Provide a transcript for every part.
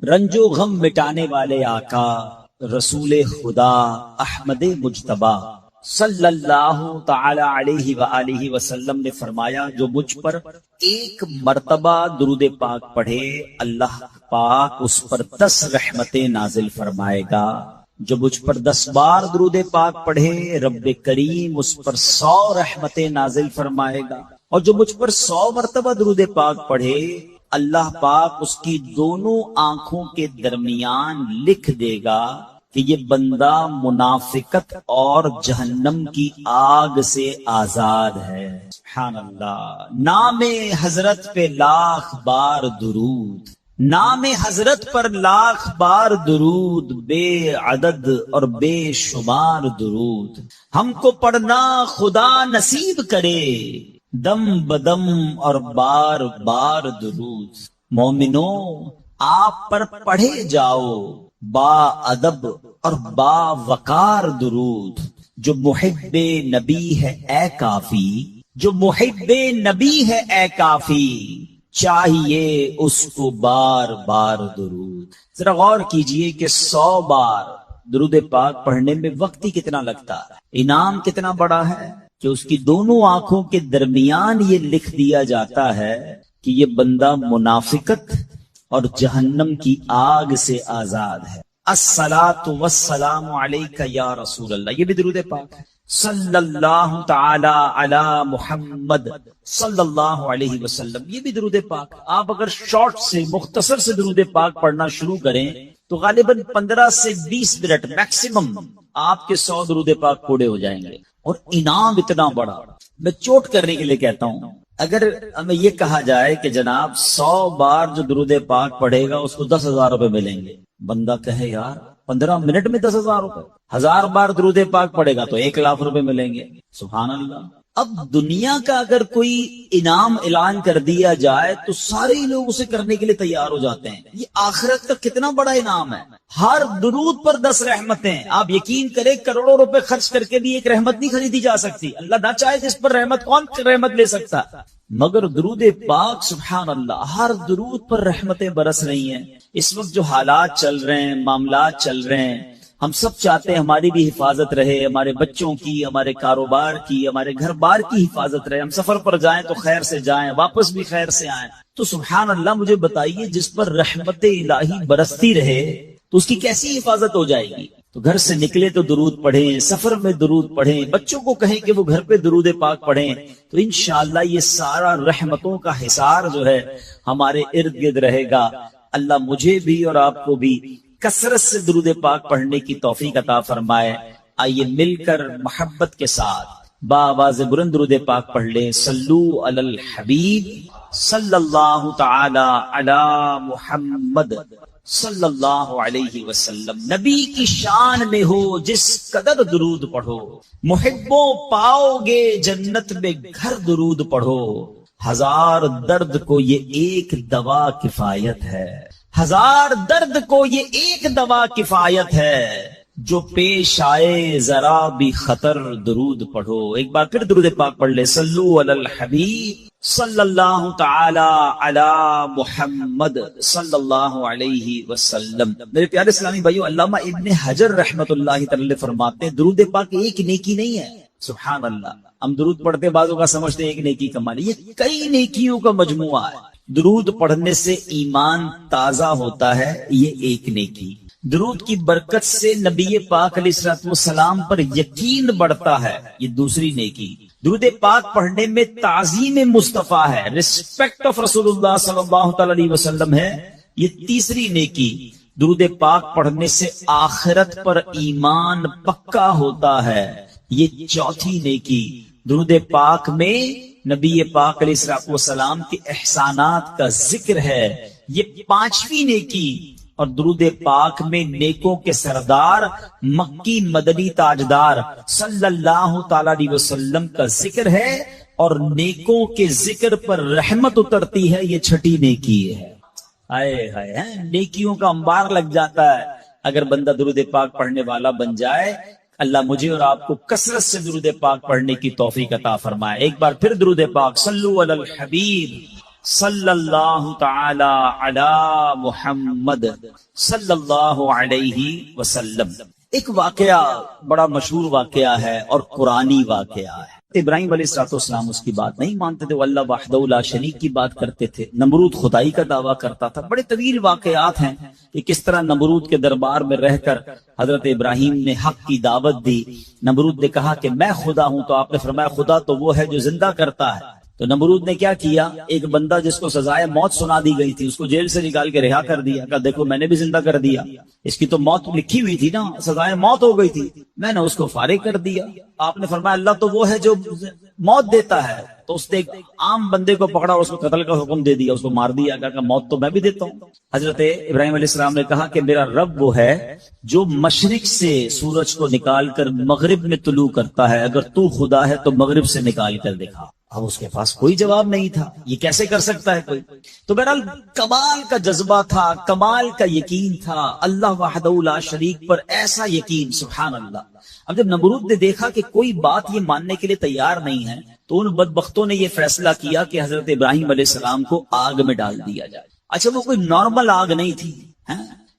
رنجو غم مٹانے والے آقا رسول خدا احمد مجتبی صلی اللہ تعالی علیہ وآلہ وسلم نے فرمایا، جو مجھ پر ایک مرتبہ درود پاک پڑھے اللہ پاک اس پر 10 رحمتیں نازل فرمائے گا۔ جو مجھ پر 10 بار درود پاک پڑھے رب کریم اس پر 100 رحمتیں نازل فرمائے گا، اور جو مجھ پر 100 مرتبہ درود پاک پڑھے اللہ پاک اس کی دونوں آنکھوں کے درمیان لکھ دے گا کہ یہ بندہ منافقت اور جہنم کی آگ سے آزاد ہے۔ سبحان اللہ۔ نام حضرت پہ لاکھ بار درود، نام حضرت پر لاکھ بار درود، بے عدد اور بے شمار درود ہم کو پڑھنا خدا نصیب کرے، دم بدم اور بار بار درود۔ مومنوں آپ پر پڑھے جاؤ با ادب اور با وقار درود۔ جو محب نبی ہے اے کافی، جو محب نبی ہے اے کافی، چاہیے اس کو بار بار درود۔ ذرا غور کیجئے کہ 100 بار درود پاک پڑھنے میں وقت ہی کتنا لگتا ہے، انعام کتنا بڑا ہے کہ اس کی دونوں آنکھوں کے درمیان یہ لکھ دیا جاتا ہے کہ یہ بندہ منافقت اور جہنم کی آگ سے آزاد ہے۔ الصلاۃ والسلام علیک یا رسول اللہ، یہ بھی درود پاک ہے۔ صلی اللہ تعالی علی محمد صلی اللہ علیہ وسلم، یہ بھی درود پاک۔ آپ اگر شارٹ سے مختصر سے درود پاک پڑھنا شروع کریں تو غالباً 15 سے 20 منٹ میکسیمم آپ کے 100 درود پاک پورے ہو جائیں گے، اور انعام اتنا بڑا۔ میں چوٹ کرنے کے لیے کہتا ہوں، اگر ہمیں یہ کہا جائے کہ جناب 100 بار جو درود پاک پڑھے گا اس کو 10,000 روپے ملیں گے، بندہ کہے یار 15 منٹ میں 10,000 روپے، 1000 بار درود پاک پڑھے گا تو 1,00,000 روپے ملیں گے۔ سبحان اللہ۔ اب دنیا کا اگر کوئی انعام اعلان کر دیا جائے تو سارے لوگ اسے کرنے کے لیے تیار ہو جاتے ہیں۔ یہ آخرت کا کتنا بڑا انعام ہے، ہر درود پر 10 رحمتیں۔ آپ یقین کریں کروڑوں روپے خرچ کر کے بھی ایک رحمت نہیں خریدی جا سکتی، اللہ نہ چاہے جس پر رحمت کون رحمت لے سکتا، مگر درود پاک سبحان اللہ ہر درود پر رحمتیں برس رہی ہیں۔ اس وقت جو حالات چل رہے ہیں، معاملات چل رہے ہیں، ہم سب چاہتے ہیں ہماری بھی حفاظت رہے، ہمارے بچوں کی، ہمارے کاروبار کی، ہمارے گھر بار کی حفاظت رہے، ہم سفر پر جائیں تو خیر سے جائیں، واپس بھی خیر سے آئیں۔ تو سبحان اللہ مجھے بتائیے جس پر رحمت الہی برستی رہے تو اس کی کیسی حفاظت ہو جائے گی؟ تو گھر سے نکلے تو درود پڑھیں، سفر میں درود پڑھیں، بچوں کو کہیں کہ وہ گھر پہ درود پاک پڑھیں، تو انشاءاللہ یہ سارا رحمتوں کا حصار جو ہے ہمارے ارد گرد رہے گا۔ اللہ مجھے بھی اور آپ کو بھی کثرت سے درود پاک پڑھنے کی توفیق عطا فرمائے۔ آئیے مل کر محبت کے ساتھ بآواز بلند درود پاک پڑھ لیں۔ صلو علی الحبیب صلی اللہ تعالی علی محمد صلی اللہ علیہ وسلم۔ نبی کی شان میں ہو جس قدر درود پڑھو، محبوں پاؤ گے جنت میں گھر درود پڑھو۔ 1000 درد کو یہ ایک دوا کفایت ہے، 1000 درد کو یہ ایک دوا کفایت ہے، جو پیش آئے ذرا بھی خطر درود پڑھو۔ ایک بار پھر درود پاک پڑھ لے۔ صلو علی الحبیب صلی اللہ تعالی علی محمد صلی اللہ علیہ وسلم۔ میرے پیارے اسلامی بھائیو، علامہ ابن حجر رحمت اللہ تعالی فرماتے ہیں درود پاک ایک نیکی نہیں ہے۔ سبحان اللہ، ہم درود پڑھتے بعضوں کا سمجھتے ہیں ایک نیکی کمالی، یہ کئی نیکیوں کا مجموعہ ہے۔ درود پڑھنے سے ایمان تازہ ہوتا ہے، یہ ایک نیکی۔ درود کی برکت سے نبی پاک علیہ السلام پر یقین بڑھتا ہے، یہ دوسری نیکی۔ درود پاک پڑھنے میں تعظیم مصطفیٰ ہے، ریسپیکٹ آف رسول اللہ صلی اللہ علیہ وسلم ہے، یہ تیسری نیکی۔ درود پاک پڑھنے سے آخرت پر ایمان پکا ہوتا ہے، یہ چوتھی نیکی۔ درود پاک میں نبی پاک علیہ السلام کے احسانات کا ذکر ہے، یہ پانچویں نیکی۔ اور درود پاک میں نیکوں کے سردار مکی مدنی تاجدار صلی اللہ تعالی علیہ وسلم کا ذکر ہے، اور نیکوں کے ذکر پر رحمت اترتی ہے، یہ چھٹی نیکی ہے۔ آئے ہائے، نیکیوں کا انبار لگ جاتا ہے اگر بندہ درود پاک پڑھنے والا بن جائے۔ اللہ مجھے اور آپ کو کثرت سے درود پاک پڑھنے کی توفیق عطا فرمائے۔ ایک بار پھر درود پاک، صلو علی الحبیب صلی اللہ تعالی علی محمد صلی اللہ علیہ وسلم۔ ایک واقعہ بڑا مشہور واقعہ ہے اور قرآنی واقعہ ہے۔ ابراہیم علیہ السلام اس کی بات نہیں مانتے تھے، وہ اللہ وحدہ لا شریک کی بات کرتے تھے۔ نمرود خدائی کا دعویٰ کرتا تھا۔ بڑے طویل واقعات ہیں کہ کس طرح نمرود کے دربار میں رہ کر حضرت ابراہیم نے حق کی دعوت دی۔ نمرود نے کہا کہ میں خدا ہوں، تو آپ نے فرمایا خدا تو وہ ہے جو زندہ کرتا ہے۔ تو نمرود نے کیا کیا، ایک بندہ جس کو سزائے موت سنا دی گئی تھی اس کو جیل سے نکال کے رہا کر دیا، کہا دیکھو میں نے بھی زندہ کر دیا، اس کی تو موت لکھی ہوئی تھی نا، سزائے موت ہو گئی تھی، میں نے اس کو فارغ کر دیا۔ آپ نے فرمایا اللہ تو وہ ہے جو موت دیتا ہے۔ تو اس نے ایک عام بندے کو پکڑا اور اس کو قتل کا حکم دے دیا، اس کو مار دیا، کہا کہ موت تو میں بھی دیتا ہوں۔ حضرت ابراہیم علیہ السلام نے کہا کہ میرا رب وہ ہے جو مشرق سے سورج کو نکال کر مغرب میں طلوع کرتا ہے، اگر تو خدا ہے تو مغرب سے نکال کر دکھا۔ اب اس کے پاس کوئی جواب نہیں تھا، یہ کیسے کر سکتا ہے کوئی؟ تو بہرحال کمال کا جذبہ تھا، کمال کا یقین تھا، اللہ وحدہ لا شریک پر ایسا یقین، سبحان اللہ۔ اب جب نمرود نے دیکھا کہ کوئی بات یہ ماننے کے لیے تیار نہیں ہے تو ان بدبختوں نے یہ فیصلہ کیا کہ حضرت ابراہیم علیہ السلام کو آگ میں ڈال دیا جائے۔ اچھا وہ کوئی نارمل آگ نہیں تھی،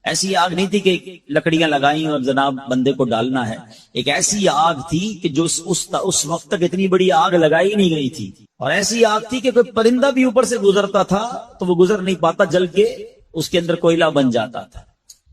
ایسی آگ نہیں تھی کہ لکڑیاں لگائیں اور جناب بندے کو ڈالنا ہے، ایک ایسی آگ تھی کہ جو اس وقت تک اتنی بڑی آگ لگائی نہیں گئی تھی، اور ایسی آگ تھی کہ کوئی پرندہ بھی اوپر سے گزرتا تھا تو وہ گزر نہیں پاتا، جل کے اس کے اندر کوئلہ بن جاتا تھا،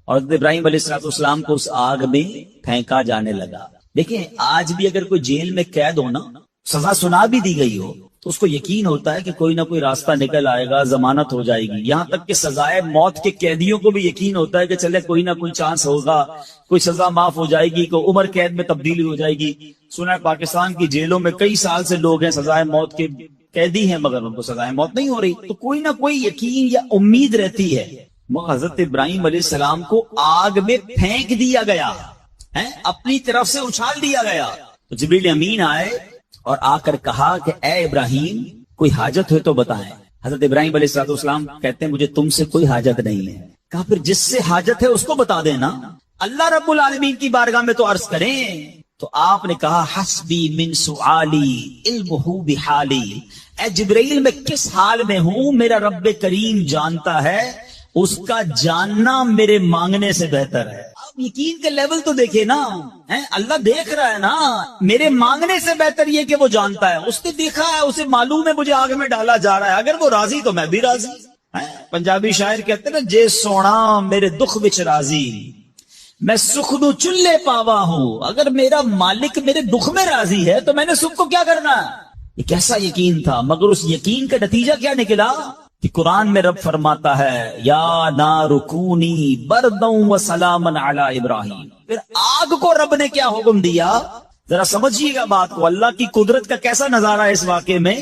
اور حضرت ابراہیم علیہ السلام کو اس آگ میں پھینکا جانے لگا۔ دیکھیں آج بھی اگر کوئی جیل میں قید ہو نا، سزا سنا بھی دی گئی ہو تو اس کو یقین ہوتا ہے کہ کوئی نہ کوئی راستہ نکل آئے گا، ضمانت ہو جائے گی۔ یہاں تک کہ سزائے موت کے قیدیوں کو بھی یقین ہوتا ہے کہ چلے کوئی نہ کوئی چانس ہوگا، کوئی سزا معاف ہو جائے گی، کوئی عمر قید میں تبدیلی ہو جائے گی۔ سنا ہے پاکستان کی جیلوں میں کئی سال سے لوگ ہیں سزائے موت کے قیدی ہیں مگر ان کو سزائے موت نہیں ہو رہی، تو کوئی نہ کوئی یقین یا امید رہتی ہے۔ حضرت ابراہیم علیہ السلام کو آگ میں پھینک دیا گیا، اپنی طرف سے اچھال دیا گیا۔ تو جبریل امین آئے اور آ کر کہا کہ اے ابراہیم کوئی حاجت ہے تو بتائیں۔ حضرت ابراہیم علیہ السلام کہتے ہیں مجھے تم سے کوئی حاجت نہیں ہے۔ کہا پھر جس سے حاجت ہے اس کو بتا دینا، اللہ رب العالمین کی بارگاہ میں تو عرض کریں۔ تو آپ نے کہا حسبی من سؤالی علمہ بحالی، اے جبریل میں کس حال میں ہوں میرا رب کریم جانتا ہے، اس کا جاننا میرے مانگنے سے بہتر ہے۔ یقین کا لیول تو دیکھے نا، اللہ دیکھ رہا ہے نا، میرے مانگنے سے بہتر یہ کہ وہ جانتا ہے، اس نے دیکھا ہے، اسے معلوم ہے مجھے آگ میں ڈالا جا رہا ہے، اگر وہ راضی تو میں بھی راضی۔ پنجابی شاعر کہتے ہیں نا جے سونا میرے دکھ وچ راضی، میں سکھ نو چلے پاوا ہوں، اگر میرا مالک میرے دکھ میں راضی ہے تو میں نے سکھ کو کیا کرنا ہے۔ یہ کیسا یقین تھا، مگر اس یقین کا نتیجہ کیا نکلا کہ قرآن میں رب فرماتا ہے یا نار کونی برداً و سلاما علی ابراہیم۔ پھر آگ کو رب نے کیا حکم دیا، ذرا سمجھیے گا بات کو، اللہ کی قدرت کا کیسا نظارہ ہے اس واقعے میں۔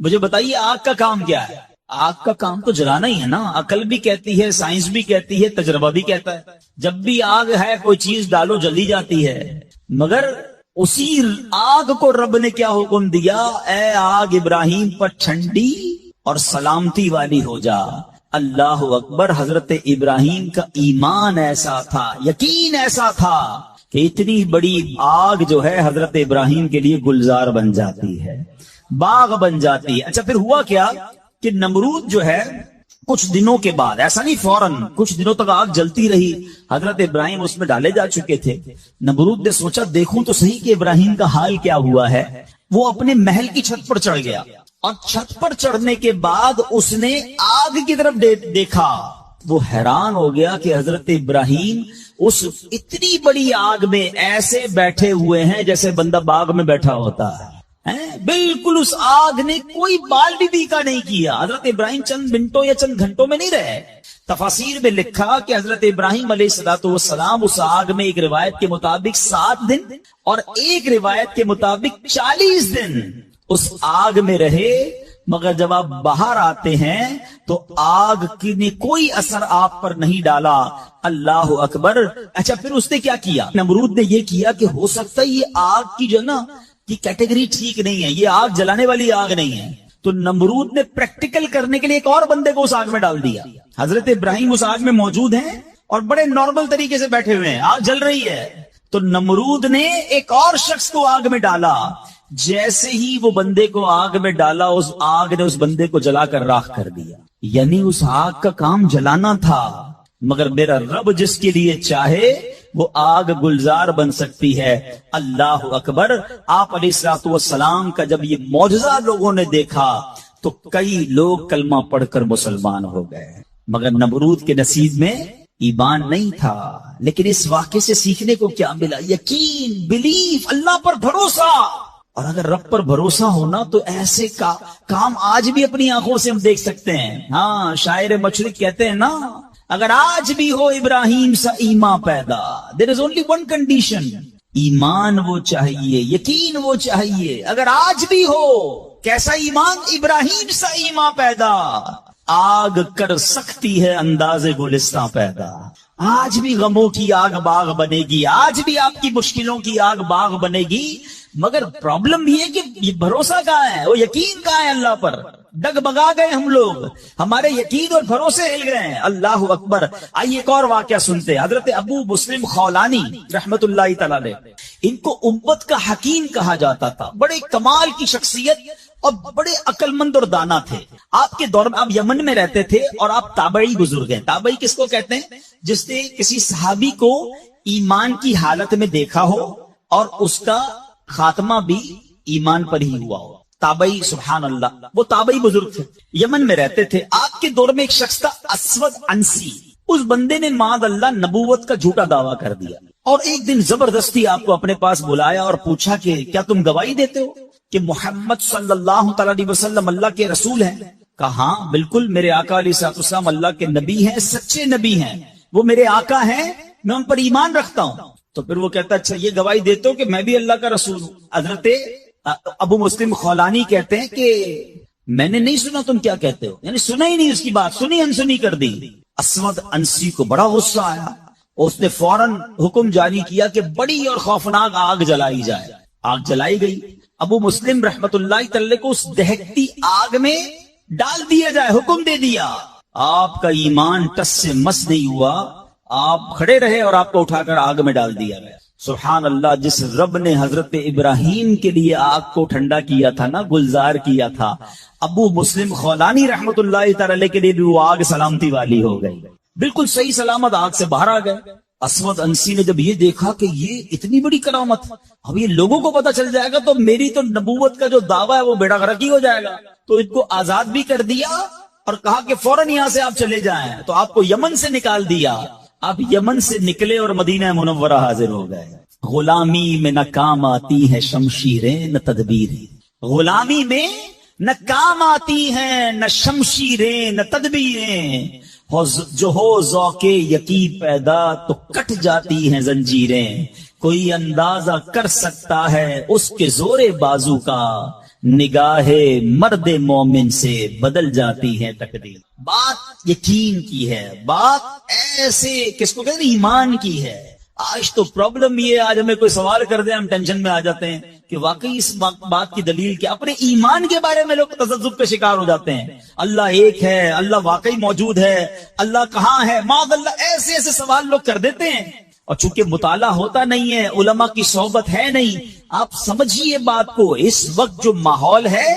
مجھے بتائیے آگ کا کام کیا ہے؟ آگ کا کام تو جلانا ہی ہے نا، عقل بھی کہتی ہے، سائنس بھی کہتی ہے، تجربہ بھی کہتا ہے، جب بھی آگ ہے کوئی چیز ڈالو جلی جاتی ہے، مگر اسی آگ کو رب نے کیا حکم دیا، اے آگ ابراہیم پر ٹھنڈی اور سلامتی والی ہو جا۔ اللہ اکبر، حضرت ابراہیم کا ایمان ایسا تھا، یقین ایسا تھا کہ اتنی بڑی آگ جو ہے حضرت ابراہیم کے لیے گلزار بن جاتی ہے، باغ بن جاتی ہے۔ اچھا پھر ہوا کیا کہ نمرود جو ہے کچھ دنوں کے بعد، ایسا نہیں فوراً، کچھ دنوں تک آگ جلتی رہی، حضرت ابراہیم اس میں ڈالے جا چکے تھے۔ نمرود نے سوچا دیکھوں تو صحیح کہ ابراہیم کا حال کیا ہوا ہے۔ وہ اپنے محل کی چھت پر چڑھ گیا، اور چھت پر چڑھنے کے بعد اس نے آگ کی طرف دیکھا، وہ حیران ہو گیا کہ حضرت ابراہیم اس اتنی بڑی آگ میں ایسے بیٹھے ہوئے ہیں جیسے بندہ باغ میں بیٹھا ہوتا ہے، بالکل اس آگ نے کوئی بال بھی بیکا نہیں کیا۔ حضرت ابراہیم چند منٹوں یا چند گھنٹوں میں نہیں رہے، تفاسیر میں لکھا کہ حضرت ابراہیم علیہ السلام اس آگ میں ایک روایت کے مطابق 7 دن اور ایک روایت کے مطابق 40 دن اس آگ میں رہے، مگر جب آپ باہر آتے ہیں تو آگ کی نے کوئی اثر آپ پر نہیں ڈالا۔ اللہ اکبر۔ اچھا پھر اس نے کیا کیا، نمرود نے یہ کیا کہ ہو سکتا ہے یہ آگ کی جو نا یہ کیٹیگری ٹھیک نہیں ہے، یہ آگ جلانے والی آگ نہیں ہے، تو نمرود نے پریکٹیکل کرنے کے لیے ایک اور بندے کو اس آگ میں ڈال دیا۔ حضرت ابراہیم اس آگ میں موجود ہیں اور بڑے نارمل طریقے سے بیٹھے ہوئے ہیں، آگ جل رہی ہے، تو نمرود نے ایک اور شخص کو آگ میں ڈالا جیسے ہی وہ بندے کو آگ میں ڈالا اس آگ نے اس بندے کو جلا کر راکھ کر دیا. یعنی اس آگ کا کام جلانا تھا، مگر میرا رب جس کے لیے چاہے وہ آگ گلزار بن سکتی ہے. اللہ اکبر. آپ علیہ الصلوۃ والسلام کا جب یہ معجزہ لوگوں نے دیکھا تو کئی لوگ کلمہ پڑھ کر مسلمان ہو گئے، مگر نمرود کے نصیب میں ایمان نہیں تھا. لیکن اس واقعے سے سیکھنے کو کیا ملا؟ یقین، بلیف، اللہ پر بھروسہ. اور اگر رب پر بھروسہ ہونا تو ایسے کام آج بھی اپنی آنکھوں سے ہم دیکھ سکتے ہیں. ہاں، شاعر مشرق کہتے ہیں نا، اگر آج بھی ہو ابراہیم سا ایمان پیدا، there is only one condition، ایمان وہ چاہیے، یقین وہ چاہیے. اگر آج بھی ہو کیسا ایمان؟ ابراہیم سا ایمان پیدا، آگ کر سکتی ہے انداز گلستان پیدا. آج بھی غموں کی آگ باغ بنے گی، آج بھی آپ کی مشکلوں کی آگ باغ بنے گی، مگر پرابلم یہ ہے کہ یہ بھروسہ کہاں ہے، وہ یقین کہاں ہے اللہ پر؟ ڈگ بگا گئے ہم لوگ، ہمارے یقین اور بھروسے ہل گئے ہیں. اللہ اکبر. آئیے ایک اور واقعہ سنتے. حضرت ابو مسلم خولانی رحمت اللہ تعالی علیہ، ان کو امت کا حکیم کہا جاتا تھا. بڑے کمال کی شخصیت اور بڑے عقل مند اور دانا تھے. آپ کے دور میں آپ یمن میں رہتے تھے اور آپ تابعی بزرگ ہیں. تابعی کس کو کہتے ہیں؟ جس نے کسی صحابی کو ایمان کی حالت میں دیکھا ہو اور اس کا خاتمہ بھی ایمان پر ہی ہوا ہو. تابعی، سبحان اللہ. وہ تابعی بزرگ تھے، یمن میں رہتے تھے. آپ کے دور میں ایک شخص تھا اسود انسی. اس بندے نے معاذ اللہ نبوت کا جھوٹا دعویٰ کر دیا اور ایک دن زبردستی آپ کو اپنے پاس بلایا اور پوچھا کہ کیا تم گواہی دیتے ہو کہ محمد صلی اللہ تعالی علیہ وسلم اللہ کے رسول ہیں؟ کہا ہاں بالکل، میرے آقا علیہ الصلوۃ والسلام اللہ کے نبی ہیں، سچے نبی ہیں، وہ میرے آقا ہیں، میں ان پر ایمان رکھتا ہوں. تو پھر وہ کہتا اچھا یہ گواہی دیتے ہو کہ میں بھی اللہ کا رسول ہوں؟ حضرت ابو مسلم خولانی کہتے ہیں کہ میں نے نہیں سنا تم کیا کہتے ہو، یعنی سنا ہی نہیں اس کی بات، سنی انسنی کر دی. اسود انسی کو بڑا غصہ آیا، اس نے فوراً حکم جاری کیا کہ بڑی اور خوفناک آگ جلائی جائے. آگ جلائی گئی. ابو مسلم رحمت اللہ تعالی کو اس دہکتی آگ میں ڈال دیا جائے، حکم دے دیا. آپ کا ایمان ٹس سے مس نہیں ہوا، آپ کھڑے رہے اور آپ کو اٹھا کر آگ میں ڈال دیا گیا. سبحان اللہ. جس رب نے حضرت ابراہیم کے لیے آگ کو ٹھنڈا کیا تھا نا، گلزار کیا تھا، ابو مسلم خولانی رحمت اللہ تعالی کے لیے بھی وہ آگ سلامتی والی ہو گئی، بالکل صحیح سلامت آگ سے باہر آ گئے. اسود انسی نے جب یہ دیکھا کہ یہ اتنی بڑی کرامت، اب یہ لوگوں کو پتا چل جائے گا تو میری تو نبوت کا جو دعویٰ ہے وہ بیڑا غرق ہی ہو جائے گا، تو ان کو آزاد بھی کر دیا اور کہا کہ فوراً یہاں سے آپ چلے جائیں. تو آپ کو یمن سے نکال دیا. آپ یمن سے نکلے اور مدینہ منورہ حاضر ہو گئے. غلامی میں نہ کام آتی ہے شمشیریں نہ تدبیریں، غلامی میں نہ کام آتی ہیں نہ شمشیریں نہ تدبیریں، جو ہو ذوق یقین پیدا تو کٹ جاتی ہیں زنجیریں. کوئی اندازہ کر سکتا ہے اس کے زور بازو کا، نگاہ مرد مومن سے بدل جاتی ہے تقدیر. بات یقین کی ہے، بات ایسے کس کو کہتے ہیں، ایمان کی ہے. آج تو پرابلم یہ ہے، آج ہمیں کوئی سوال کر دیں ہم ٹینشن میں آ جاتے ہیں کہ واقعی اس بات کی دلیل کیا. اپنے ایمان کے بارے میں لوگ تذبذب کا شکار ہو جاتے ہیں. اللہ ایک ہے، اللہ واقعی موجود ہے، اللہ کہاں ہے، معاذ اللہ، ایسے ایسے سوال لوگ کر دیتے ہیں. اور چونکہ مطالعہ ہوتا نہیں ہے، علماء کی صحبت ہے نہیں. آپ سمجھیے بات کو، اس وقت جو ماحول ہے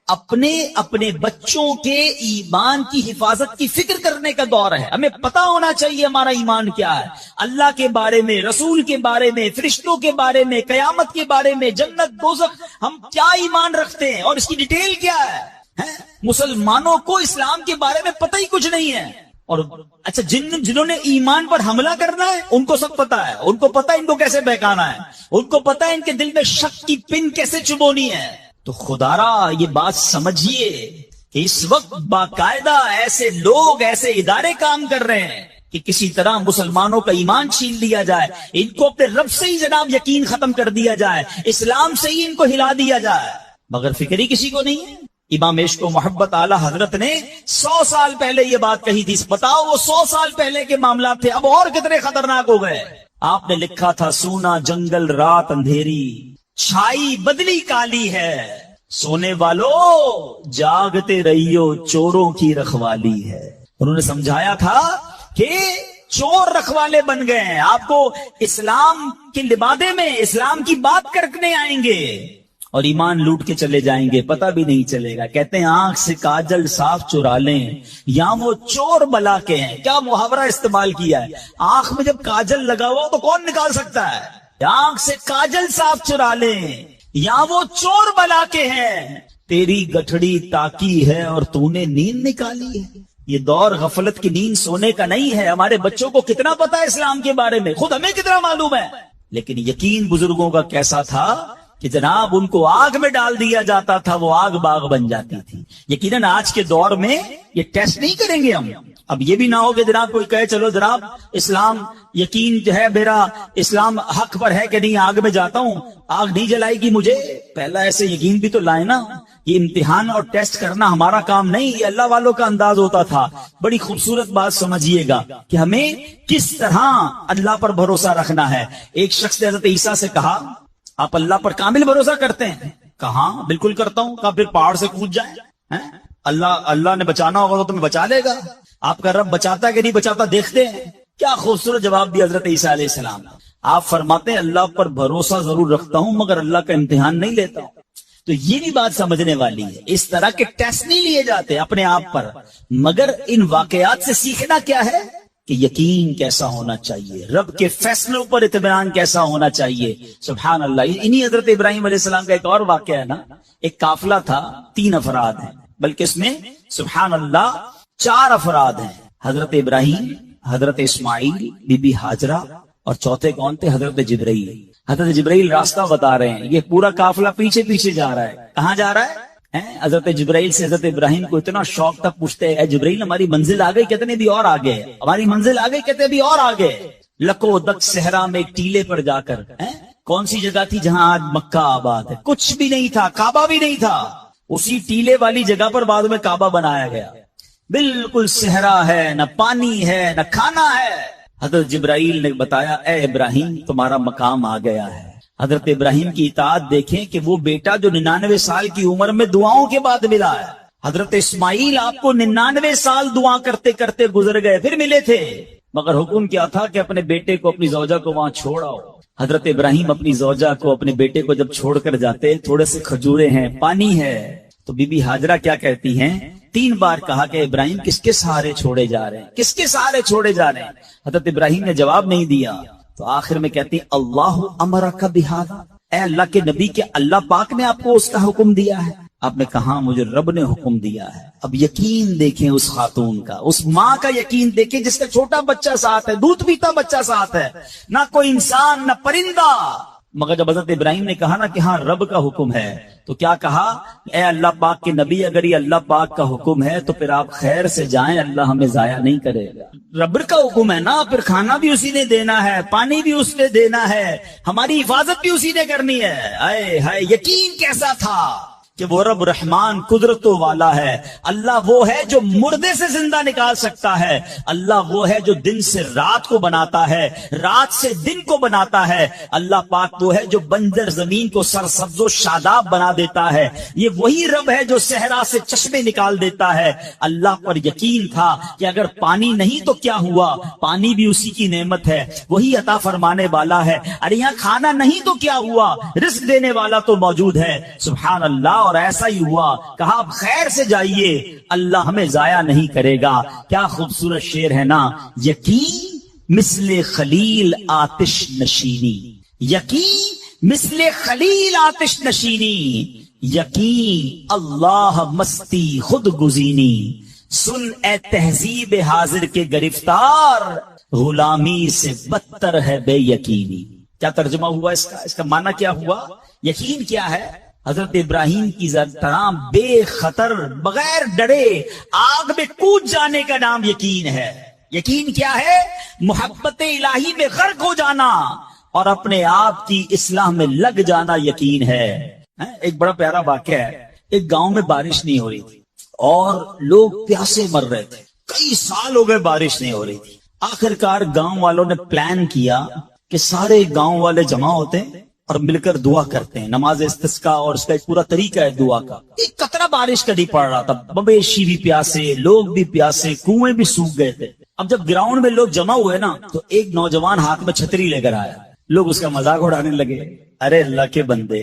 اپنے بچوں کے ایمان کی حفاظت کی فکر کرنے کا دور ہے. ہمیں پتا ہونا چاہیے ہمارا ایمان کیا ہے، اللہ کے بارے میں، رسول کے بارے میں، فرشتوں کے بارے میں، قیامت کے بارے میں، جنت دوزخ، ہم کیا ایمان رکھتے ہیں اور اس کی ڈیٹیل کیا ہے. مسلمانوں کو اسلام کے بارے میں پتہ ہی کچھ نہیں ہے. اور اچھا جنہوں نے ایمان پر حملہ کرنا ہے ان کو سب پتا ہے، ان کو پتا ہے ان کو کیسے بہکانا ہے، ان کو پتا ہے ان کے دل میں شک کی پن کیسے چبونی ہے. تو خدارا یہ بات سمجھیے کہ اس وقت باقاعدہ ایسے لوگ، ایسے ادارے کام کر رہے ہیں کہ کسی طرح مسلمانوں کا ایمان چھین لیا جائے، ان کو اپنے رب سے ہی جناب یقین ختم کر دیا جائے، اسلام سے ہی ان کو ہلا دیا جائے، مگر فکر ہی کسی کو نہیں ہے. امام عشق و محبت اعلی حضرت نے 100 سال پہلے یہ بات کہی تھی. بتاؤ وہ 100 سال پہلے کے معاملات تھے، اب اور کتنے خطرناک ہو گئے. آپ نے لکھا تھا سونا جنگل رات اندھیری، چھائی بدلی کالی ہے، سونے والو جاگتے رہیو چوروں کی رکھوالی ہے. انہوں نے سمجھایا تھا کہ چور رکھوالے بن گئے ہیں، آپ کو اسلام کے لبادے میں اسلام کی بات کرنے آئیں گے اور ایمان لوٹ کے چلے جائیں گے، پتہ بھی نہیں چلے گا. کہتے ہیں آنکھ سے کاجل صاف چرا لیں یا وہ چور بلا کے ہیں. کیا محاورہ استعمال کیا ہے. آنکھ میں جب کاجل لگا ہوا تو کون نکال سکتا ہے. آنکھ سے کاجل صاف چرا لیں یا وہ چور بلا کے ہیں. تیری گٹھڑی تاکی ہے اور تو نے نیند نکالی ہے. یہ دور غفلت کی نیند سونے کا نہیں ہے. ہمارے بچوں کو کتنا پتا ہے اسلام کے بارے میں، خود ہمیں کتنا معلوم ہے. لیکن یقین بزرگوں کا کیسا تھا کہ جناب ان کو آگ میں ڈال دیا جاتا تھا، وہ آگ باغ بن جاتی تھی. یقیناً آج کے دور میں یہ ٹیسٹ نہیں کریں گے ہم. اب یہ بھی نہ ہو کہ جناب کوئی کہے چلو جناب اسلام یقین جو ہے میرا اسلام حق پر ہے کہ نہیں، آگ میں جاتا ہوں، آگ نہیں جلائے گی مجھے. پہلا ایسے یقین بھی تو لائے نا. یہ امتحان اور ٹیسٹ کرنا ہمارا کام نہیں، یہ اللہ والوں کا انداز ہوتا تھا. بڑی خوبصورت بات سمجھیے گا کہ ہمیں کس طرح اللہ پر بھروسہ رکھنا ہے. ایک شخص نے حضرت عیسیٰ سے کہا آپ اللہ پر کامل بھروسہ کرتے ہیں؟ کہا بالکل کرتا ہوں. کہا پھر پہاڑ سے کود جائیں. اللہ نے بچانا ہوگا تو تمہیں بچا لے گا. آپ کا رب بچاتا ہے کہ نہیں بچاتا دیکھتے ہیں. کیا خوبصورت جواب دیا حضرت عیسیٰ علیہ السلام. آپ فرماتے ہیں اللہ پر بھروسہ ضرور رکھتا ہوں مگر اللہ کا امتحان نہیں لیتا ہوں. تو یہ بھی بات سمجھنے والی ہے. اس طرح کے ٹیسٹ نہیں لیے جاتے اپنے آپ پر، مگر ان واقعات سے سیکھنا کیا ہے کہ یقین کیسا ہونا چاہیے، رب کے فیصلوں پر اطمینان کیسا ہونا چاہیے. سبحان اللہ. انہی حضرت ابراہیم علیہ السلام کا ایک اور واقعہ ہے نا. ایک قافلہ تھا، 3 افراد ہیں، بلکہ اس میں سبحان اللہ 4 افراد ہیں. حضرت ابراہیم، حضرت اسماعیل، بی بی ہاجرہ، اور چوتھے کون تھے؟ حضرت جبرائیل. حضرت جبرائیل راستہ بتا رہے ہیں. یہ پورا قافلہ پیچھے پیچھے جا رہا ہے. کہاں جا رہا ہے؟ حضرت جبرائیل سے حضرت ابراہیم کو اتنا شوق تھا، پوچھتے ہیں اے جبرائیل ہماری منزل آ گئی؟ کہتے ہیں بھی اور آگے ہے. ہماری منزل آ گئی؟ کہتے ہیں بھی اور آگے. لکو دک صحرا میں ایک ٹیلے پر جا کر، کون سی جگہ تھی جہاں آج مکہ آباد ہے؟ کچھ بھی نہیں تھا، کعبہ بھی نہیں تھا. اسی ٹیلے والی جگہ پر بعد میں کعبہ بنایا گیا. بالکل صحرا ہے، نہ پانی ہے نہ کھانا ہے. حضرت جبرائیل نے بتایا اے ابراہیم تمہارا مقام آ گیا ہے. حضرت ابراہیم کی اطاعت دیکھیں کہ وہ بیٹا جو 99 سال کی عمر میں دعاؤں کے بعد ملا ہے. حضرت اسماعیل آپ کو 99 سال دعا کرتے کرتے گزر گئے، پھر ملے تھے، مگر حکم کیا تھا کہ اپنے بیٹے کو اپنی زوجہ کو وہاں چھوڑاؤ. حضرت ابراہیم اپنی زوجہ کو اپنے بیٹے کو جب چھوڑ کر جاتے، تھوڑے سے کھجورے ہیں، پانی ہے، تو بی بی ہاجرہ کیا کہتی ہیں؟ 3 بار کہا کہ ابراہیم کس کے سہارے چھوڑے جا رہے ہیں، کس کے سہارے چھوڑے جا رہے ہیں. حضرت ابراہیم نے جواب نہیں دیا. تو آخر میں کہتی اللہ امرک بہذا، اے اللہ کے نبی کے اللہ پاک نے آپ کو اس کا حکم دیا ہے؟ آپ نے کہا مجھے رب نے حکم دیا ہے. اب یقین دیکھیں اس خاتون کا، اس ماں کا یقین دیکھیں جس کا چھوٹا بچہ ساتھ ہے، دودھ پیتا بچہ ساتھ ہے، نہ کوئی انسان نہ پرندہ. مگر جب حضرت ابراہیم نے کہا نا کہ ہاں رب کا حکم ہے، تو کیا کہا؟ اے اللہ پاک کے نبی اگر یہ اللہ پاک کا حکم ہے تو پھر آپ خیر سے جائیں، اللہ ہمیں ضائع نہیں کرے گا. رب کا حکم ہے نا، پھر کھانا بھی اسی نے دینا ہے، پانی بھی اس نے دینا ہے، ہماری حفاظت بھی اسی نے کرنی ہے. اے ہائے یقین کیسا تھا کہ وہ رب رحمان قدرتوں والا ہے. اللہ وہ ہے جو مردے سے زندہ نکال سکتا ہے. اللہ وہ ہے جو دن سے رات کو بناتا ہے، رات سے دن کو بناتا ہے. اللہ پاک وہ ہے جو بنجر زمین کو سرسبز و شاداب بنا دیتا ہے. یہ وہی رب ہے جو صحرا سے چشمے نکال دیتا ہے. اللہ پر یقین تھا کہ اگر پانی نہیں تو کیا ہوا، پانی بھی اسی کی نعمت ہے، وہی عطا فرمانے والا ہے. ارے یہاں کھانا نہیں تو کیا ہوا، رزق دینے والا تو موجود ہے. سبحان اللہ. اور ایسا ہی ہوا، کہا آپ خیر سے جائیے، اللہ ہمیں ضائع نہیں کرے گا. کیا خوبصورت شعر ہے نا. یقین مثل خلیل آتش نشینی، یقین مثل خلیل آتش نشینی، یقین اللہ مستی خود گزینی. سن اے تہذیب حاضر کے گرفتار، غلامی سے بدتر ہے بے یقینی. کیا ترجمہ ہوا اس کا معنی کیا ہوا؟ یقین کیا ہے؟ حضرت ابراہیم کی طرح بے خطر بغیر ڈرے آگ میں کود جانے کا نام یقین ہے. یقین کیا ہے؟ محبت الہی میں غرق ہو جانا اور اپنے آپ کی اصلاح میں لگ جانا یقین ہے. ایک بڑا پیارا واقعہ ہے. ایک گاؤں میں بارش نہیں ہو رہی تھی اور لوگ پیاسے مر رہے تھے. کئی سال ہو گئے بارش نہیں ہو رہی تھی. آخرکار گاؤں والوں نے پلان کیا کہ سارے گاؤں والے جمع ہوتے ہیں اور مل کر دعا کرتے ہیں، نماز استسقاء، اور اس کا ایک پورا طریقہ ہے دعا کا. ایک قطرہ بارش کا نہیں پڑ رہا تھا، مویشی بھی پیاسے، لوگ بھی پیاسے، کنویں بھی سوکھ گئے تھے. اب جب گراؤنڈ میں لوگ جمع ہوئے نا تو ایک نوجوان ہاتھ میں چھتری لے کر آیا. لوگ اس کا مذاق اڑانے لگے. ارے اللہ کے بندے،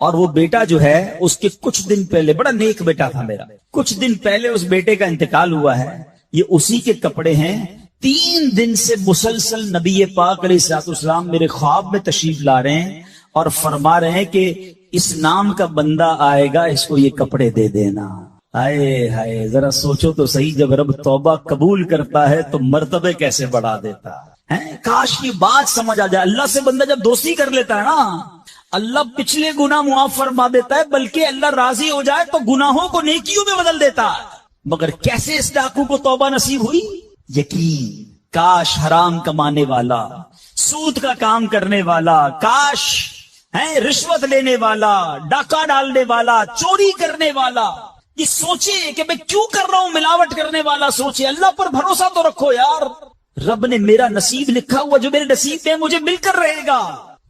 اور وہ بیٹا جو ہے اس کے کچھ دن پہلے، بڑا نیک بیٹا تھا میرا، کچھ دن پہلے اس بیٹے کا انتقال ہوا ہے. یہ اسی کے کپڑے ہیں. 3 دن سے مسلسل نبی پاک علیہ الصلوۃ والسلام میرے خواب میں تشریف لا رہے ہیں اور فرما رہے ہیں کہ اس نام کا بندہ آئے گا، اس کو یہ کپڑے دے دینا. ہائے ہائے، ذرا سوچو تو صحیح، جب رب توبہ قبول کرتا ہے تو مرتبے کیسے بڑھا دیتا ہے. کاش کی بات سمجھ آ جائے. اللہ سے بندہ جب دوستی کر لیتا ہے نا، اللہ پچھلے گناہ معاف فرما دیتا ہے، بلکہ اللہ راضی ہو جائے تو گناہوں کو نیکیوں میں بدل دیتا ہے. مگر کیسے اس ڈاکو کو توبہ نصیب ہوئی؟ یقین. کاش حرام کمانے والا، سود کا کام کرنے والا، کاش رشوت لینے والا، ڈاکہ ڈالنے والا، چوری کرنے والا یہ سوچے کہ میں کیوں کر رہا ہوں، ملاوٹ کرنے والا سوچے. اللہ پر بھروسہ تو رکھو یار، رب نے میرا نصیب لکھا ہوا، جو میرے نصیب میں مجھے مل کر رہے گا.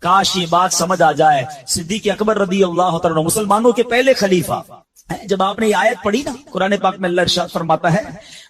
کاش یہ بات سمجھ آ جائے. صدیق اکبر رضی اللہ تعالیٰ عنہ مسلمانوں کے پہلے خلیفہ، جب آپ نے یہ آیت پڑھی نا قرآن پاک میں، اللہ ارشاد فرماتا ہے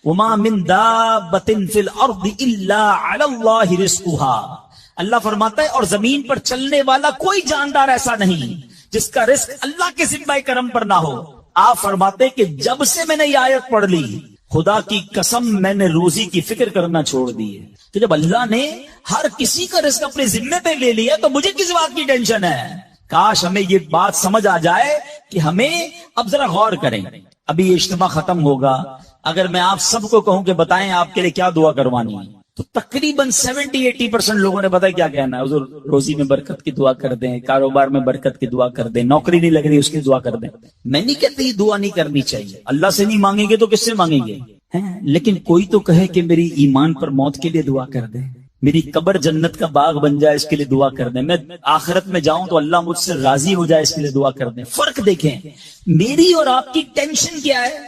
وما من دابۃ فی الارض الا علی اللہ رزقها. اللہ فرماتا ہے اور زمین پر چلنے والا کوئی جاندار ایسا نہیں جس کا رزق اللہ کے ذمہ کرم پر نہ ہو. آپ فرماتے کہ جب سے میں نے یہ آیت پڑھ لی، خدا کی قسم میں نے روزی کی فکر کرنا چھوڑ دی ہے. کہ جب اللہ نے ہر کسی کا رزق اپنے ذمے پہ لے لیا تو مجھے کس بات کی ٹینشن ہے. کاش ہمیں یہ بات سمجھ آ جائے کہ ہمیں اب ذرا غور کریں. ابھی یہ اجتماع ختم ہوگا، اگر میں آپ سب کو کہوں کہ بتائیں آپ کے لیے کیا دعا کروانی ہے، تو تقریباً 70-80% لوگوں نے بتایا کیا کہنا ہے. حضور روزی میں برکت کی دعا کر دیں، کاروبار میں برکت کی دعا کر دیں، نوکری نہیں لگ رہی اس کی دعا کر دیں. میں نہیں کہتی یہ دعا نہیں کرنی چاہیے، اللہ سے نہیں مانگیں گے تو کس سے مانگیں گے. لیکن کوئی تو کہے کہ میری ایمان پر موت کے لیے دعا کر دیں، میری قبر جنت کا باغ بن جائے اس کے لیے دعا کر دیں، میں آخرت میں جاؤں تو اللہ مجھ سے راضی ہو جائے اس کے لیے دعا کر دیں. فرق دیکھیں، میری اور آپ کی ٹینشن کیا ہے؟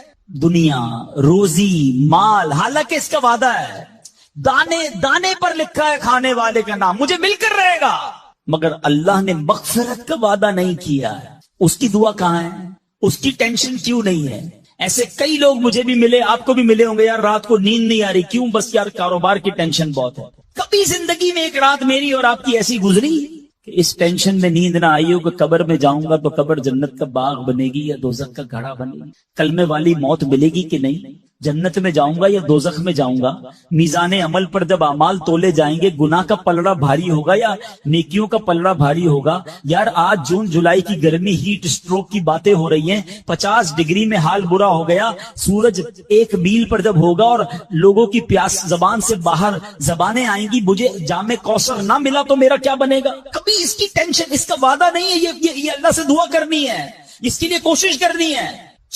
دنیا، روزی، مال. حالانکہ اس کا وعدہ ہے، دانے دانے پر لکھا ہے کھانے والے کا نام، مجھے مل کر رہے گا. مگر اللہ نے مغفرت کا وعدہ نہیں کیا ہے. اس کی دعا کہاں ہے؟ اس کی ٹینشن کیوں نہیں ہے؟ ایسے کئی لوگ مجھے بھی ملے، آپ کو بھی ملے ہوں گے، یار رات کو نیند نہیں آ رہی، کیوں؟ بس یار کاروبار کی ٹینشن بہت ہے. کبھی زندگی میں ایک رات میری اور آپ کی ایسی گزری کہ اس ٹینشن میں نیند نہ آئی ہو کہ قبر میں جاؤں گا تو قبر جنت کا باغ بنے گی یا دوزخ کا گھڑا بنے گی؟ کلمے والی موت ملے گی کہ نہیں؟ جنت میں جاؤں گا یا دوزخ میں جاؤں گا؟ میزان عمل پر جب اعمال تولے جائیں گے، گناہ کا پلڑا بھاری ہوگا یا نیکیوں کا پلڑا بھاری ہوگا؟ یار آج جون جولائی کی گرمی، ہیٹ اسٹروک کی باتیں ہو رہی ہیں، 50 ڈگری میں حال برا ہو گیا. سورج 1 میل پر جب ہوگا اور لوگوں کی پیاس زبان سے باہر زبانیں آئیں گی، مجھے جام کوثر نہ ملا تو میرا کیا بنے گا؟ کبھی اس کی ٹینشن، اس کا وعدہ نہیں ہے. یہ اللہ سے دعا کرنی ہے، اس کے لیے کوشش کرنی ہے.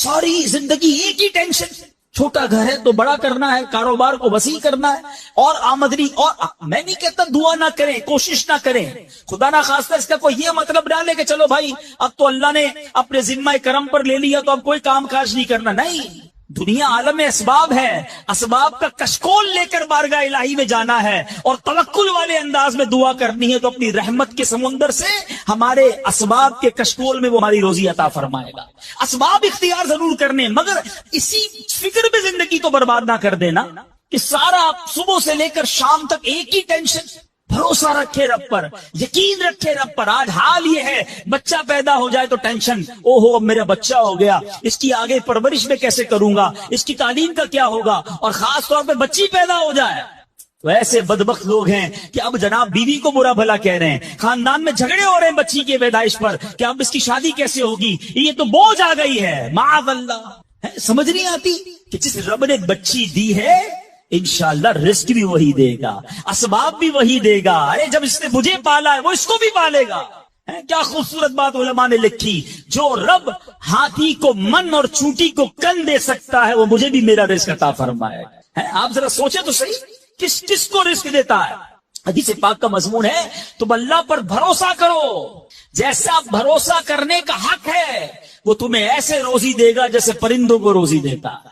ساری زندگی ایک ہی ٹینشن، چھوٹا گھر ہے تو بڑا کرنا ہے، کاروبار کو وسیع کرنا ہے، اور آمدنی. اور میں نہیں کہتا دعا نہ کریں، کوشش نہ کریں، خدا نہ خواستہ اس کا کوئی یہ مطلب ڈالے کہ چلو بھائی اب تو اللہ نے اپنے ذمہ کرم پر لے لیا تو اب کوئی کام کاج نہیں کرنا. نہیں، دنیا عالم اسباب ہے، اسباب کا کشکول لے کر بارگاہ الہی میں جانا ہے اور توکل والے انداز میں دعا کرنی ہے، تو اپنی رحمت کے سمندر سے ہمارے اسباب کے کشکول میں وہ ہماری روزی عطا فرمائے گا. اسباب اختیار ضرور کرنے، مگر اسی فکر میں زندگی تو برباد نہ کر دینا کہ سارا صبح سے لے کر شام تک ایک ہی ٹینشن. بھروسہ رکھے رب پر، یقین رکھے رب پر. آج حال یہ ہے، بچہ پیدا ہو جائے تو ٹینشن، او ہو اب میرا بچہ ہو گیا، اس کی آگے پرورش میں کیسے کروں گا، اس کی تعلیم کا کیا ہوگا، اور خاص طور پہ بچی پیدا ہو جائے تو ایسے بدبخت لوگ ہیں کہ اب جناب بیوی کو برا بھلا کہہ رہے ہیں، خاندان میں جھگڑے ہو رہے ہیں بچی کی پیدائش پر کہ اب اس کی شادی کیسے ہوگی، یہ تو بوجھ آ گئی ہے. معاذ اللہ. سمجھ نہیں آتی کہ جس رب نے بچی دی ہے انشاءاللہ رزق بھی وہی دے گا، اسباب بھی وہی دے گا. ارے جب اس نے مجھے پالا ہے وہ اس کو بھی پالے گا. کیا خوبصورت بات علماء نے لکھی، جو رب ہاتھی کو من اور چونٹی کو کن دے سکتا ہے وہ مجھے بھی میرا رزق عطا فرمائے. آپ ذرا سوچیں تو صحیح، کس کو رزق دیتا ہے؟ حدیث پاک کا مضمون ہے تم اللہ پر بھروسہ کرو، جیسا بھروسہ کرنے کا حق ہے وہ تمہیں ایسے روزی دے گا جیسے پرندوں کو روزی دیتا ہے.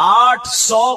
800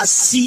80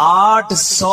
800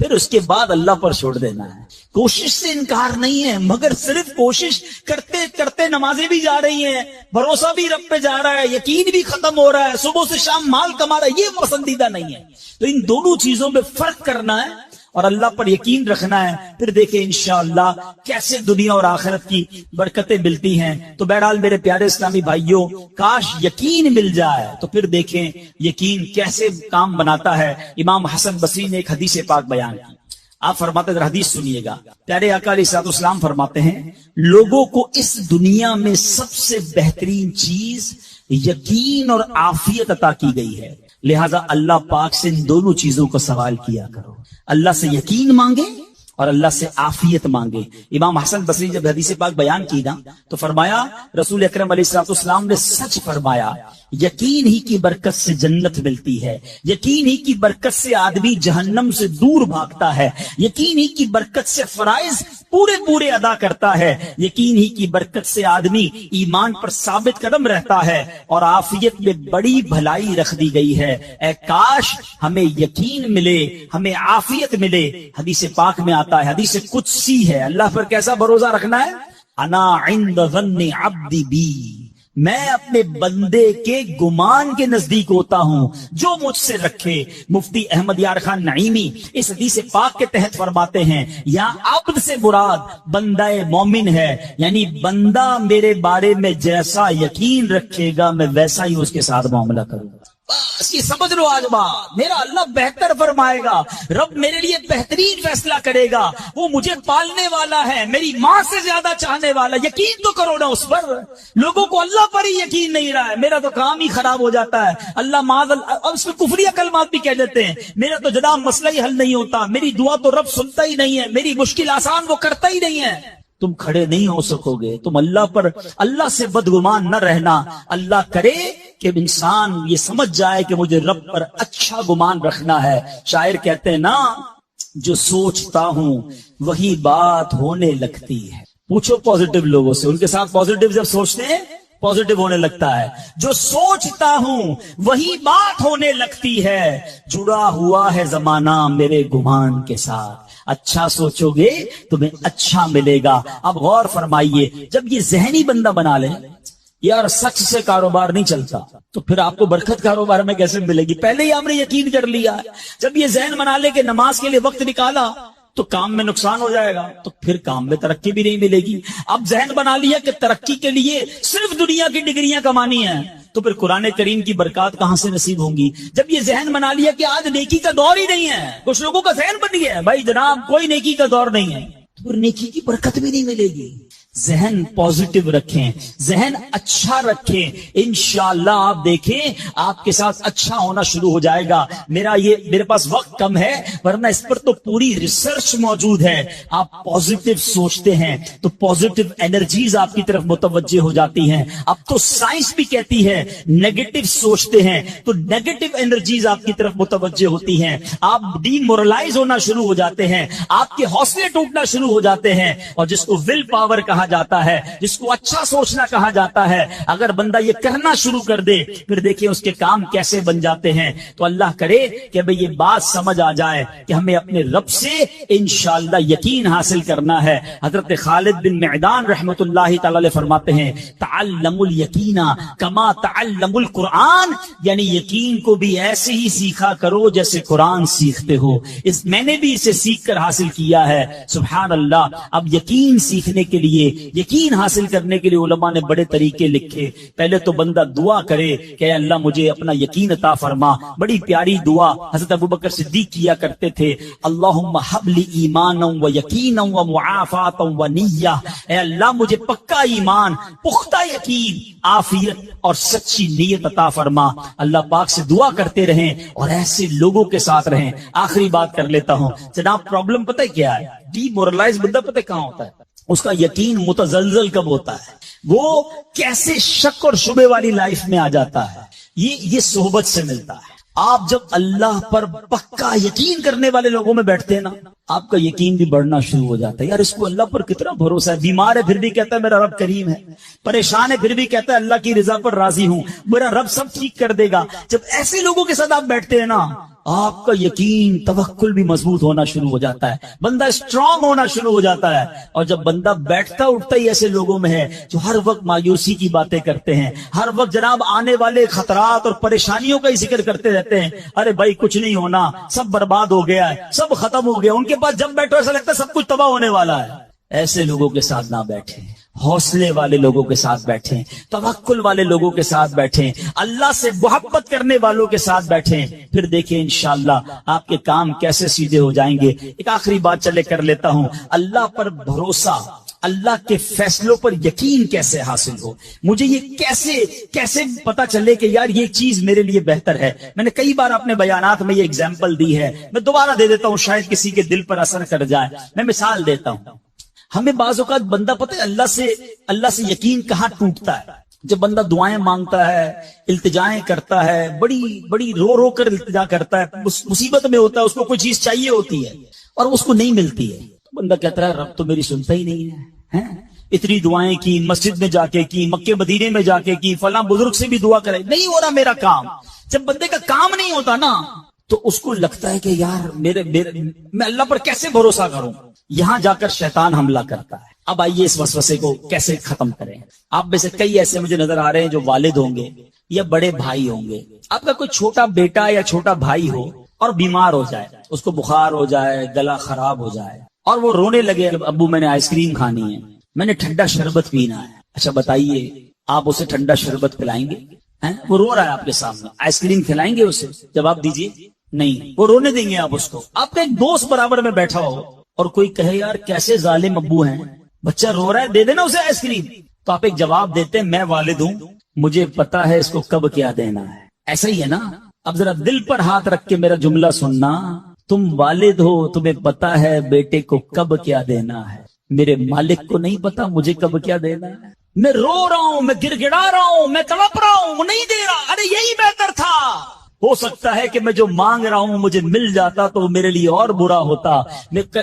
پھر اس کے بعد اللہ پر چھوڑ دینا ہے. کوشش سے انکار نہیں ہے، مگر صرف کوشش کرتے کرتے نمازیں بھی جا رہی ہیں، بھروسہ بھی رب پہ جا رہا ہے، یقین بھی ختم ہو رہا ہے، صبح سے شام مال کما رہا ہے، یہ پسندیدہ نہیں ہے. تو ان دونوں چیزوں میں فرق کرنا ہے اور اللہ پر یقین رکھنا ہے. پھر دیکھیں انشاءاللہ کیسے دنیا اور آخرت کی برکتیں ملتی ہیں. تو بہرحال میرے پیارے اسلامی بھائیوں، کاش یقین مل جائے تو پھر دیکھیں یقین کیسے کام بناتا ہے. امام حسن بصری نے ایک حدیث پاک بیان کی. آپ فرماتے ہیں، حدیث سنیے گا. پیارے آقا علیہ الصلوۃ والسلام فرماتے ہیں، لوگوں کو اس دنیا میں سب سے بہترین چیز یقین اور عافیت عطا کی گئی ہے، لہذا اللہ پاک سے ان دونوں چیزوں کا سوال کیا کرو. اللہ سے یقین مانگے اور اللہ سے عافیت مانگے. امام حسن بصری جب حدیث پاک بیان کی نا تو فرمایا، رسول اکرم علیہ الصلوۃ والسلام نے سچ فرمایا، یقین ہی کی برکت سے جنت ملتی ہے، یقین ہی کی برکت سے آدمی جہنم سے دور بھاگتا ہے، یقین ہی کی برکت سے فرائض پورے ادا کرتا ہے، یقین ہی کی برکت سے آدمی ایمان پر ثابت قدم رہتا ہے، اور عافیت میں بڑی بھلائی رکھ دی گئی ہے. اے کاش ہمیں یقین ملے، ہمیں عافیت ملے. حدیث پاک میں آتا ہے، حدیث قدسی ہے، اللہ پر کیسا بھروسہ رکھنا ہے؟ انا عند ظن عبدی بی، میں اپنے بندے کے گمان کے نزدیک ہوتا ہوں جو مجھ سے رکھے. مفتی احمد یار خان نعیمی اس حدیث پاک کے تحت فرماتے ہیں، یا عبد سے مراد بندہ مومن ہے، یعنی بندہ میرے بارے میں جیسا یقین رکھے گا میں ویسا ہی اس کے ساتھ معاملہ کروں گا. بس یہ سمجھ لو آج بات، میرا اللہ بہتر فرمائے گا، رب میرے لیے بہترین فیصلہ کرے گا، وہ مجھے پالنے والا ہے، میری ماں سے زیادہ چاہنے والا. یقین تو کرو نا اس پر. لوگوں کو اللہ پر ہی یقین نہیں رہا ہے، میرا تو کام ہی خراب ہو جاتا ہے، اللہ معاذ اب اس میں کفریہ کلمات بھی کہہ دیتے ہیں، میرا تو جناب مسئلہ ہی حل نہیں ہوتا، میری دعا تو رب سنتا ہی نہیں ہے، میری مشکل آسان وہ کرتا ہی نہیں ہے. تم کھڑے نہیں ہو سکو گے. تم اللہ سے بدگمان نہ رہنا. اللہ کرے کہ انسان یہ سمجھ جائے کہ مجھے رب پر اچھا گمان رکھنا ہے. شاعر کہتے ہیں نا، جو سوچتا ہوں وہی بات ہونے لگتی ہے. پوچھو پازیٹیو لوگوں سے، ان کے ساتھ پازیٹیو جب سوچتے ہیں پازیٹیو ہونے لگتا ہے. جو سوچتا ہوں وہی بات ہونے لگتی ہے، جڑا ہوا ہے زمانہ میرے گمان کے ساتھ. اچھا سوچو گے تمہیں اچھا ملے گا. اب غور فرمائیے، جب یہ ذہنی بندہ بنا لے یار سچ سے کاروبار نہیں چلتا، تو پھر آپ کو برکت کاروبار میں کیسے ملے گی؟ پہلے ہی آپ نے یقین کر لیا. جب یہ ذہن بنا لے کہ نماز کے لیے وقت نکالا تو کام میں نقصان ہو جائے گا، تو پھر کام میں ترقی بھی نہیں ملے گی. اب ذہن بنا لیا کہ ترقی کے لیے صرف دنیا کی ڈگریاں کمانی ہیں، تو پھر قرآن کریم کی برکات کہاں سے نصیب ہوں گی؟ جب یہ ذہن بنا لیا کہ آج نیکی کا دور ہی نہیں ہے، کچھ لوگوں کا ذہن بن گیا ہے بھائی جناب کوئی نیکی کا دور نہیں ہے، تو پھر نیکی کی برکت بھی نہیں ملے گی. ذہن پازیٹیو رکھیں، ذہن اچھا رکھیں، انشاءاللہ آپ دیکھیں آپ کے ساتھ اچھا ہونا شروع ہو جائے گا. میرے پاس وقت کم ہے، ورنہ اس پر تو پوری ریسرچ موجود ہے. آپ پازیٹیو سوچتے ہیں تو پازیٹیو انرجیز آپ کی طرف متوجہ ہو جاتی ہیں. اب تو سائنس بھی کہتی ہے نیگیٹو سوچتے ہیں تو نیگیٹو انرجیز آپ کی طرف متوجہ ہوتی ہیں. آپ ڈی مورلائز ہونا شروع ہو جاتے ہیں، آپ کے حوصلے ٹوٹنا شروع ہو جاتے ہیں. اور جس کو ول پاور کہا جاتا ہے، جس کو اچھا سوچنا کہا جاتا ہے، اگر بندہ یہ کرنا شروع کر دے پھر دیکھیں اس کے کام کیسے بن جاتے ہیں. تو اللہ کرے کہ بھئی یہ بات سمجھ آ جائے کہ ہمیں اپنے رب سے انشاءاللہ یقین حاصل کرنا ہے. حضرت خالد بن معدان رحمت اللہ تعالی علیہ فرماتے ہیں، تعلموا الیقین کما تعلموا القرآن، یعنی یقین کو بھی ایسے ہی سیکھا کرو جیسے قرآن سیکھتے ہو. میں نے بھی اسے سیکھ کر حاصل کیا ہے. سبحان اللہ. اب یقین سیکھنے کے لیے، یقین حاصل کرنے کے لیے علماء نے بڑے طریقے لکھے. پہلے تو بندہ دعا کرے کہ اللہ مجھے اپنا یقین عطا فرما. بڑی پیاری دعا حضرت ابوبکر صدیق کیا کرتے تھے، اللہم حب لی ایمانا و یقینا و معافاتا و نیہ، اے اللہ مجھے پکا ایمان، پختہ یقین، عافیت اور سچی نیت عطا فرما. اللہ پاک سے دعا کرتے رہیں اور ایسے لوگوں کے ساتھ رہیں. آخری بات کر لیتا ہوں جناب، پرابلم پتہ کیا ہے؟ ڈی مورلائز بندہ پتہ کہاں ہوتا ہے؟ اس کا یقین متزلزل کب ہوتا ہے؟ وہ کیسے شک اور شبے والی لائف میں آ جاتا ہے؟ یہ صحبت سے ملتا ہے. آپ جب اللہ پر پکا یقین کرنے والے لوگوں میں بیٹھتے ہیں نا، آپ کا یقین بھی بڑھنا شروع ہو جاتا ہے. یار اس کو اللہ پر کتنا بھروسہ ہے، بیمار ہے پھر بھی کہتا ہے میرا رب کریم ہے، پریشان ہے پھر بھی کہتا ہے اللہ کی رضا پر راضی ہوں، میرا رب سب ٹھیک کر دے گا. جب ایسے لوگوں کے ساتھ آپ بیٹھتے ہیں نا آپ کا یقین توکل بھی مضبوط ہونا شروع ہو جاتا ہے، بندہ اسٹرانگ ہونا شروع ہو جاتا ہے. اور جب بندہ بیٹھتا اٹھتا ہی ایسے لوگوں میں ہے جو ہر وقت مایوسی کی باتیں کرتے ہیں، ہر وقت جناب آنے والے خطرات اور پریشانیوں کا ہی ذکر کرتے رہتے ہیں، ارے بھائی کچھ نہیں ہونا، سب برباد ہو گیا ہے، سب ختم ہو گیا. ان کے پاس جب بیٹھو ایسا لگتا ہے سب کچھ تباہ ہونے والا ہے. ایسے لوگوں کے ساتھ نہ بیٹھیں، حوصلے والے لوگوں کے ساتھ بیٹھیں، توکل والے لوگوں کے ساتھ بیٹھیں، اللہ سے محبت کرنے والوں کے ساتھ بیٹھیں. پھر دیکھیں انشاءاللہ آپ کے کام کیسے سیدھے ہو جائیں گے. ایک آخری بات چلے کر لیتا ہوں، اللہ پر بھروسہ، اللہ کے فیصلوں پر یقین کیسے حاصل ہو. مجھے یہ کیسے پتا چلے کہ یار یہ چیز میرے لیے بہتر ہے. میں نے کئی بار اپنے بیانات میں یہ اگزامپل دی ہے، میں دوبارہ دے دیتا ہوں، شاید کسی کے دل پر اثر کر جائے. میں مثال دیتا ہوں. ہمیں بعض اوقات بندہ پتہ ہے اللہ سے یقین کہاں ٹوٹتا ہے. جب بندہ دعائیں مانگتا ہے، التجائیں کرتا ہے، بڑی رو کر التجا کرتا ہے، مصیبت میں ہوتا ہے، اس کو کوئی چیز چاہیے ہوتی ہے اور اس کو نہیں ملتی ہے، تو بندہ کہتا ہے رب تو میری سنتا ہی نہیں ہے. اتنی دعائیں کی، مسجد میں جا کے کی، مکے مدینے میں جا کے کی، فلاں بزرگ سے بھی دعا کرے، نہیں ہو رہا میرا کام. جب بندے کا کام نہیں ہوتا نا تو اس کو لگتا ہے کہ یار میں اللہ پر کیسے بھروسہ کروں. یہاں جا کر شیطان حملہ کرتا ہے. اب آئیے اس وسوسے کو کیسے ختم کریں. آپ میں سے کئی ایسے مجھے نظر آ رہے ہیں جو والد ہوں گے یا بڑے بھائی ہوں گے. آپ کا کوئی چھوٹا بیٹا یا چھوٹا بھائی ہو اور بیمار ہو جائے، اس کو بخار ہو جائے، گلا خراب ہو جائے اور وہ رونے لگے، ابو میں نے آئس کریم کھانی ہے، میں نے ٹھنڈا شربت پینا ہے. اچھا بتائیے آپ اسے ٹھنڈا شربت پلائیں گے؟ وہ رو رہا ہے آپ کے سامنے، آئس کریم کھلائیں گے اسے؟ جواب دیجیے نہیں. وہ رونے دیں گے آپ اس کو. آپ کا ایک دوست برابر میں بیٹھا ہو اور کوئی کہے یار کیسے ظالم ابو ہیں، بچہ رو رہا ہے، دے دینا اسے آئس کریم. تو آپ ایک جواب دیتے ہیں میں والد ہوں، مجھے پتا ہے اس کو کب کیا دینا ہے. ایسا ہی ہے نا. اب ذرا دل پر ہاتھ رکھ کے میرا جملہ سننا، تم والد ہو، تمہیں پتا ہے بیٹے کو کب کیا دینا ہے. میرے مالک کو نہیں پتا مجھے کب کیا دینا ہے. میں رو رہا ہوں، میں گر گڑا رہا ہوں، میں تڑپ رہا ہوں، وہ نہیں دے رہا، ارے یہی بہتر تھا. ہو سکتا ہے کہ میں جو مانگ رہا ہوں مجھے مل جاتا تو میرے لیے اور برا ہوتا.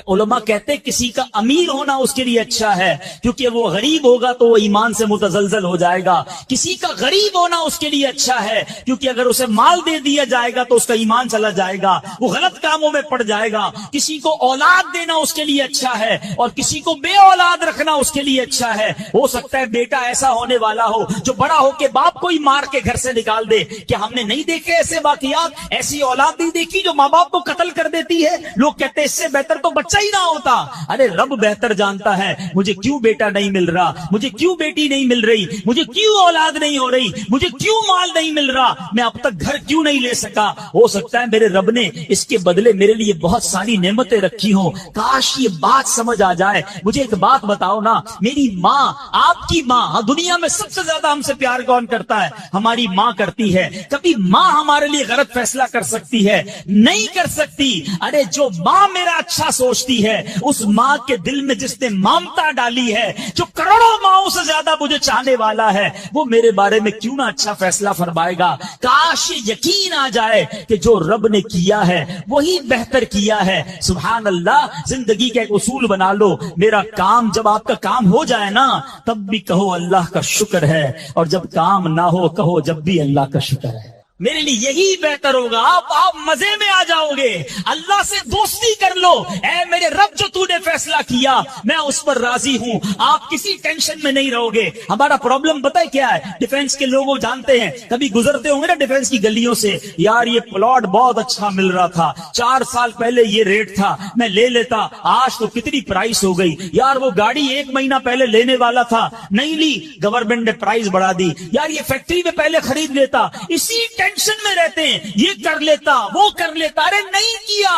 علماء کہتے کسی کا امیر ہونا اس کے لیے اچھا ہے، کیونکہ وہ غریب ہوگا تو وہ ایمان سے متزلزل ہو جائے گا. کسی کا غریب ہونا اس کے لیے اچھا ہے، کیونکہ اگر اسے مال دے دیا جائے گا تو اس کا ایمان چلا جائے گا، وہ غلط کاموں میں پڑ جائے گا. کسی کو اولاد دینا اس کے لیے اچھا ہے اور کسی کو بے اولاد رکھنا اس کے لیے اچھا ہے. ہو سکتا ہے بیٹا ایسا ہونے والا ہو جو بڑا ہو کے باپ کو ہی مار کے گھر سے نکال دے. کیا ہم نے نہیں دیکھے ایسے واقعات؟ ایسی اولاد نہیں دیکھی جو ماں باپ کو قتل کر دیتی ہے؟ لوگ کہتے ہیں اس سے بہتر تو بچہ ہی نہ ہوتا. ارے رب بہتر جانتا ہے مجھے کیوں بیٹا نہیں مل رہا، مجھے کیوں بیٹی نہیں مل رہی، مجھے کیوں اولاد نہیں ہو رہی، مجھے کیوں مال نہیں مل رہا، میں اب تک گھر کیوں نہیں لے سکا. ہو سکتا ہے میرے رب نے اس کے بدلے میرے لیے بہت ساری نعمتیں رکھی ہوں. کاش یہ بات سمجھ آ جائے. مجھے ایک بات بتاؤ نا، میری ماں، آپ کی ماں، دنیا میں سب سے زیادہ ہم سے پیار کون کرتا ہے؟ ہماری ماں کرتی ہے. کبھی ماں ہمارے لیے غلط فیصلہ کر سکتی ہے؟ نہیں کر سکتی. ارے جو ماں میرا اچھا سوچتی ہے، اس ماں کے دل میں جس نے ممتا ڈالی ہے، جو کروڑوں ماؤں سے زیادہ مجھے چاہنے والا ہے، وہ میرے بارے میں کیوں نہ اچھا فیصلہ فرمائے گا. کاش یقین آ جائے کہ جو رب نے کیا ہے وہی بہتر کیا ہے. سبحان اللہ. زندگی کا ایک اصول بنا لو، میرا کام، جب آپ کا کام ہو جائے نا تب بھی کہو اللہ کا شکر ہے، اور جب کام نہ ہو کہو جب بھی اللہ کا شکر ہے. میرے لیے یہی بہتر ہوگا. آپ مزے میں آ جاؤ گے. اللہ سے دوستی کر لو. اے میرے رب جو تو نے فیصلہ کیا میں اس پر راضی ہوں. آپ کسی ٹینشن میں نہیں رہو گے. ہمارا پرابلم پتہ ہے کیا ہے؟ ڈیفنس کے لوگوں جانتے ہیں، کبھی گزرتے ہوں گے نا ڈیفنس کی گلیوں سے، یار یہ پلاٹ بہت اچھا مل رہا تھا، 4 سال پہلے یہ ریٹ تھا، میں لے لیتا، آج تو کتنی پرائس ہو گئی. یار وہ گاڑی 1 مہینہ پہلے لینے والا تھا، نہیں لی، گورنمنٹ نے پرائس بڑھا دی. یار یہ فیکٹری میں پہلے خرید لیتا. اسی ٹینشن میں رہتے ہیں، یہ کر لیتا، وہ کر لیتا. ارے نہیں کیا،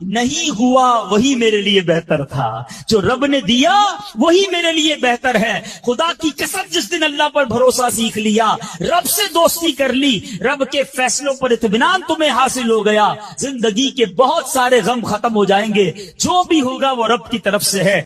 نہیں ہوا، وہی میرے لیے بہتر تھا. جو رب نے دیا وہی میرے لیے بہتر ہے. خدا کی قسم جس دن اللہ پر بھروسہ سیکھ لیا، رب سے دوستی کر لی، رب کے فیصلوں پر اطمینان تمہیں حاصل ہو گیا، زندگی کے بہت سارے غم ختم ہو جائیں گے. جو بھی ہوگا وہ رب کی طرف سے ہے.